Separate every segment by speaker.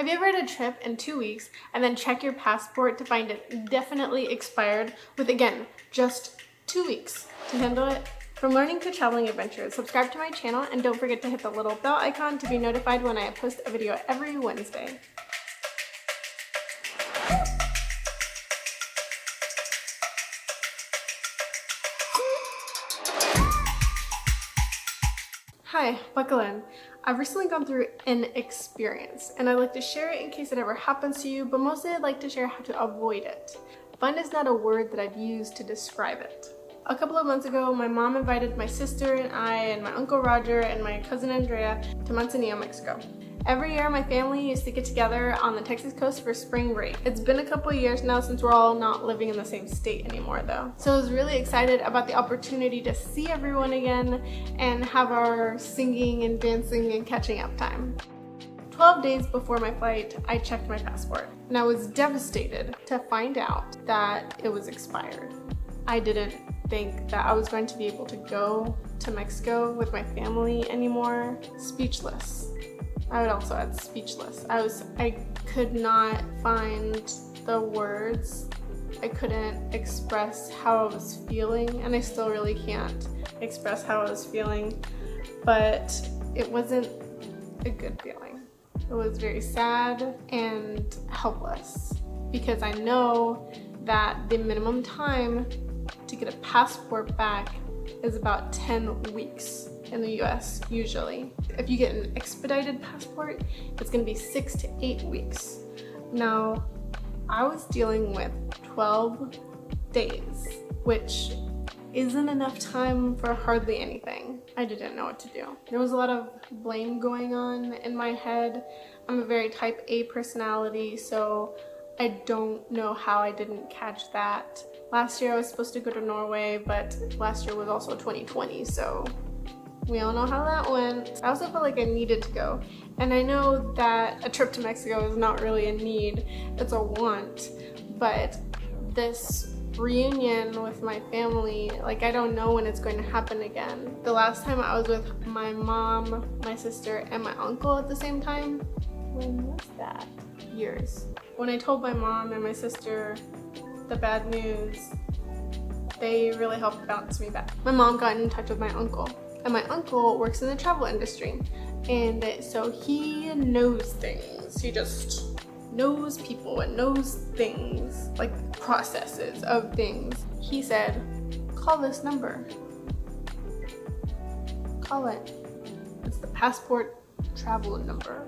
Speaker 1: Have you ever had a trip in 2 weeks and then check your passport to find it definitely expired with, again, just 2 weeks to handle it? From learning to traveling adventures, subscribe to my channel and don't forget to hit the little bell icon to be notified when I post a video every Wednesday. Hi, buckle in. I've recently gone through an experience and I'd like to share it in case it ever happens to you, but mostly I'd like to share how to avoid it. Fun is not a word that I'd use to describe it. A couple of months ago, my mom invited my sister and I and my uncle Roger and my cousin Andrea to Manzanillo, Mexico. Every year, my family used to get together on the Texas coast for spring break. It's been a couple of years now since we're all not living in the same state anymore though. So I was really excited about the opportunity to see everyone again and have our singing and dancing and catching up time. 12 days before my flight, I checked my passport and I was devastated to find out that it was expired. I didn't think that I was going to be able to go to Mexico with my family anymore. Speechless. I would also add speechless. I could not find the words. I couldn't express how I was feeling, and I still really can't express how I was feeling, but it wasn't a good feeling. It was very sad and helpless because I know that the minimum time to get a passport back is about 10 weeks in the US usually. If you get an expedited passport, it's gonna be 6 to 8 weeks. Now, I was dealing with 12 days, which isn't enough time for hardly anything. I didn't know what to do. There was a lot of blame going on in my head. I'm a very type A personality, so I don't know how I didn't catch that. Last year I was supposed to go to Norway, but last year was also 2020, so we all know how that went. I also felt like I needed to go. And I know that a trip to Mexico is not really a need, it's a want. But this reunion with my family, like I don't know when it's going to happen again. The last time I was with my mom, my sister, and my uncle at the same time, when was that? Years. When I told my mom and my sister the bad news, they really helped bounce me back. My mom got in touch with my uncle, and my uncle works in the travel industry, and so he knows things. He just knows people and knows things, like processes of things. He said, call this number. Call it. It's the passport travel number.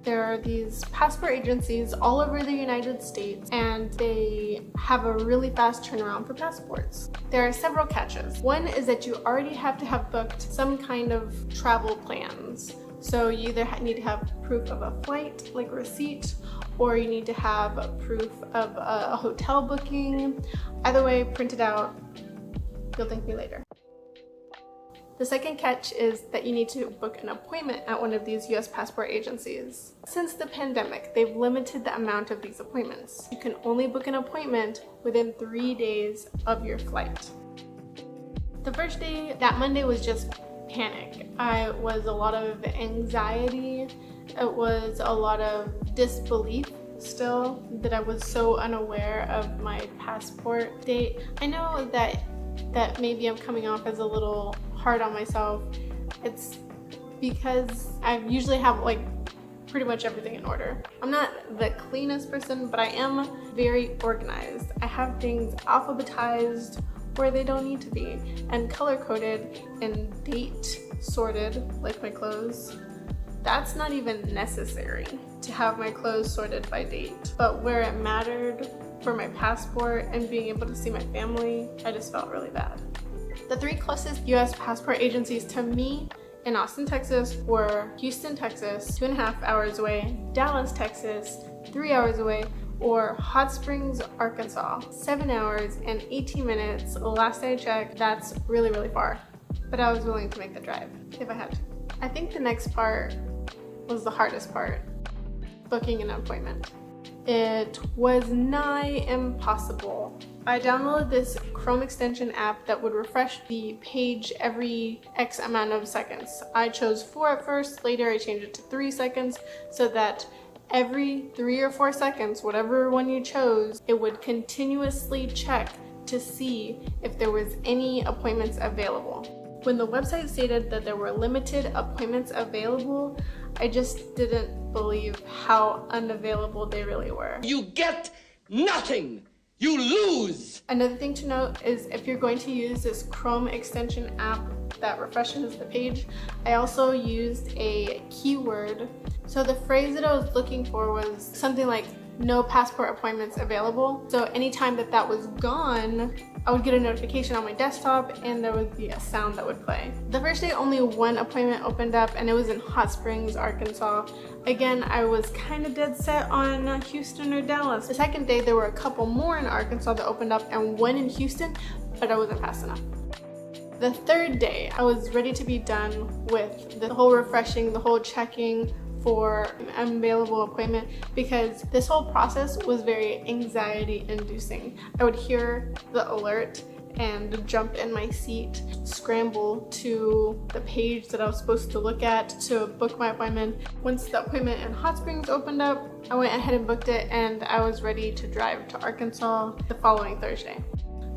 Speaker 1: There are these passport agencies all over the United States and they have a really fast turnaround for passports. There are several catches. One is that you already have to have booked some kind of travel plans. So you either need to have proof of a flight, like a receipt, or you need to have proof of a hotel booking. Either way, print it out. You'll thank me later. The second catch is that you need to book an appointment at one of these US passport agencies. Since the pandemic, they've limited the amount of these appointments. You can only book an appointment within 3 days of your flight. The first day, that Monday, was just panic. It was a lot of anxiety. It was a lot of disbelief still that I was so unaware of my passport date. I know that maybe I'm coming off as a little hard on myself. It's because I usually have like pretty much everything in order. I'm not the cleanest person, but I am very organized. I have things alphabetized where they don't need to be, and color-coded and date sorted, like my clothes. That's not even necessary to have my clothes sorted by date, but where it mattered for my passport and being able to see my family, I just felt really bad. The 3 closest US passport agencies to me in Austin, Texas were Houston, Texas, 2.5 hours away, Dallas, Texas, 3 hours away, or Hot Springs, Arkansas, 7 hours and 18 minutes. Last I checked, that's really, really far, but I was willing to make the drive if I had to. I think the next part was the hardest part, booking an appointment. It was nigh impossible. I downloaded this Chrome extension app that would refresh the page every X amount of seconds. I chose 4 at first, later I changed it to 3 seconds so that Every 3 or 4 seconds, whatever one you chose, it would continuously check to see if there was any appointments available. When the website stated that there were limited appointments available, I just didn't believe how unavailable they really were.
Speaker 2: You get nothing! You lose!
Speaker 1: Another thing to note is if you're going to use this Chrome extension app that refreshes the page, I also used a keyword. So the phrase that I was looking for was something like no passport appointments available. So anytime that was gone, I would get a notification on my desktop and there would be a sound that would play. The first day only one appointment opened up and it was in Hot Springs, Arkansas. Again, I was kind of dead set on Houston or Dallas. The second day there were a couple more in Arkansas that opened up and one in Houston, but I wasn't fast enough. The third day, I was ready to be done with the whole refreshing, the whole checking for an available appointment because this whole process was very anxiety inducing. I would hear the alert and jump in my seat, scramble to the page that I was supposed to look at to book my appointment. Once the appointment in Hot Springs opened up, I went ahead and booked it and I was ready to drive to Arkansas the following Thursday.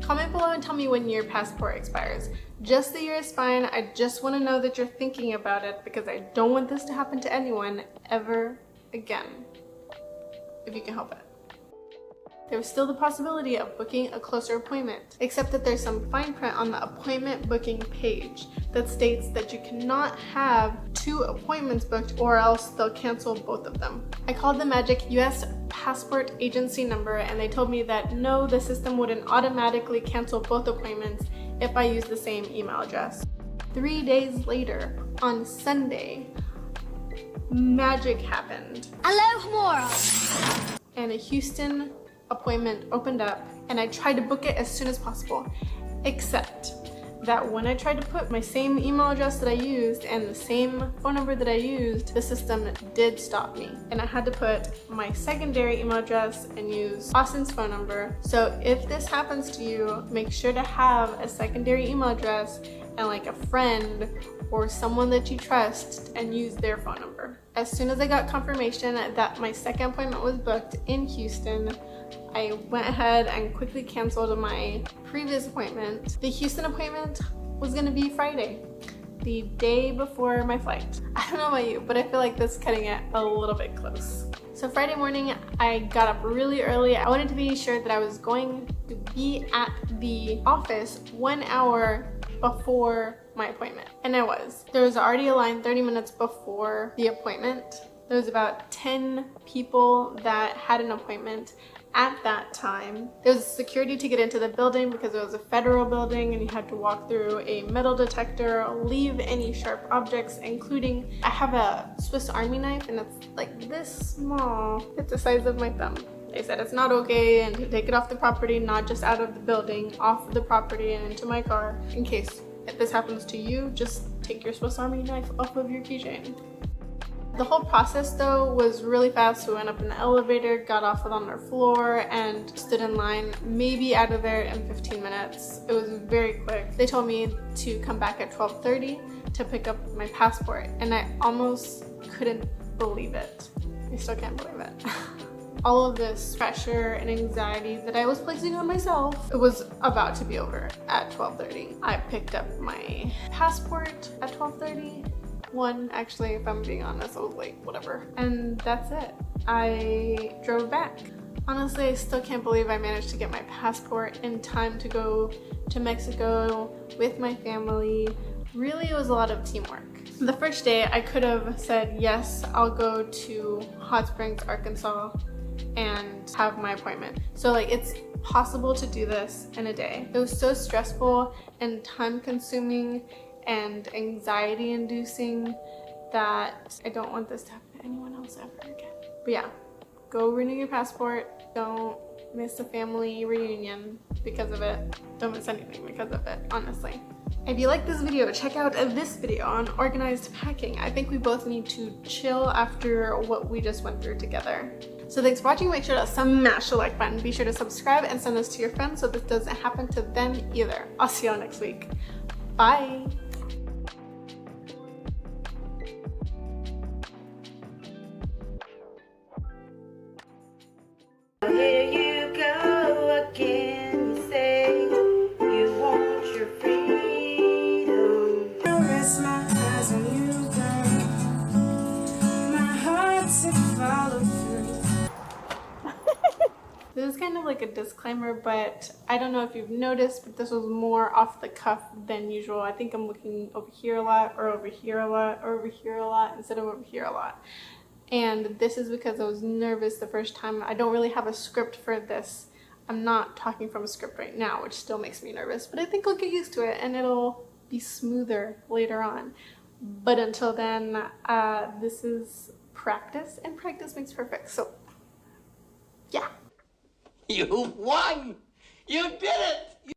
Speaker 1: Comment below and tell me when your passport expires. Just the year is fine. I just want to know that you're thinking about it because I don't want this to happen to anyone ever again, if you can help it. There was still the possibility of booking a closer appointment, except that there's some fine print on the appointment booking page that states that you cannot have 2 appointments booked or else they'll cancel both of them. I called the Magic US Passport Agency number and they told me that no, the system wouldn't automatically cancel both appointments if I used the same email address. 3 days later, on Sunday, magic happened.
Speaker 3: Aloha!
Speaker 1: And a Houston appointment opened up and I tried to book it as soon as possible, except that when I tried to put my same email address that I used and the same phone number that I used, the system did stop me and I had to put my secondary email address and use Austin's phone number. So if this happens to you, make sure to have a secondary email address and like a friend or someone that you trust and use their phone number. As soon as I got confirmation that my second appointment was booked in Houston, I went ahead and quickly canceled my previous appointment. The Houston appointment was gonna be Friday, the day before my flight. I don't know about you, but I feel like this is cutting it a little bit close. So Friday morning, I got up really early. I wanted to be sure that I was going to be at the office 1 hour before my appointment, and I was. There was already a line 30 minutes before the appointment. There was about 10 people that had an appointment at that time. There was security to get into the building because it was a federal building and you had to walk through a metal detector, leave any sharp objects, including, I have a Swiss Army knife and it's like this small. It's the size of my thumb. They said it's not okay and to take it off the property, not just out of the building, off the property and into my car. In case if this happens to you, just take your Swiss Army knife off of your keychain. The whole process though was really fast. We went up in the elevator, got off on our floor and stood in line, maybe out of there in 15 minutes. It was very quick. They told me to come back at 12:30 to pick up my passport and I almost couldn't believe it. I still can't believe it. All of this pressure and anxiety that I was placing on myself, it was about to be over at 12:30. I picked up my passport at 12:30. Actually, if I'm being honest, I was late, whatever. And that's it. I drove back. Honestly, I still can't believe I managed to get my passport in time to go to Mexico with my family. Really, it was a lot of teamwork. The first day, I could have said, yes, I'll go to Hot Springs, Arkansas and have my appointment. So like, it's possible to do this in a day. It was so stressful and time consuming and anxiety inducing that I don't want this to happen to anyone else ever again. But yeah, go renew your passport. Don't miss a family reunion because of it. Don't miss anything because of it, honestly. If you like this video, check out this video on organized packing. I think we both need to chill after what we just went through together. So thanks for watching. Make sure to smash the like button. Be sure to subscribe and send this to your friends so this doesn't happen to them either. I'll see y'all next week. Bye. of like a disclaimer, but I don't know if you've noticed, but this was more off the cuff than usual. I think I'm looking over here a lot, or over here a lot, or over here a lot, instead of over here a lot. And this is because I was nervous the first time. I don't really have a script for this. I'm not talking from a script right now, which still makes me nervous, but I think I'll get used to it and it'll be smoother later on. But until then, this is practice, and practice makes perfect. So, yeah.
Speaker 2: You won! You did it!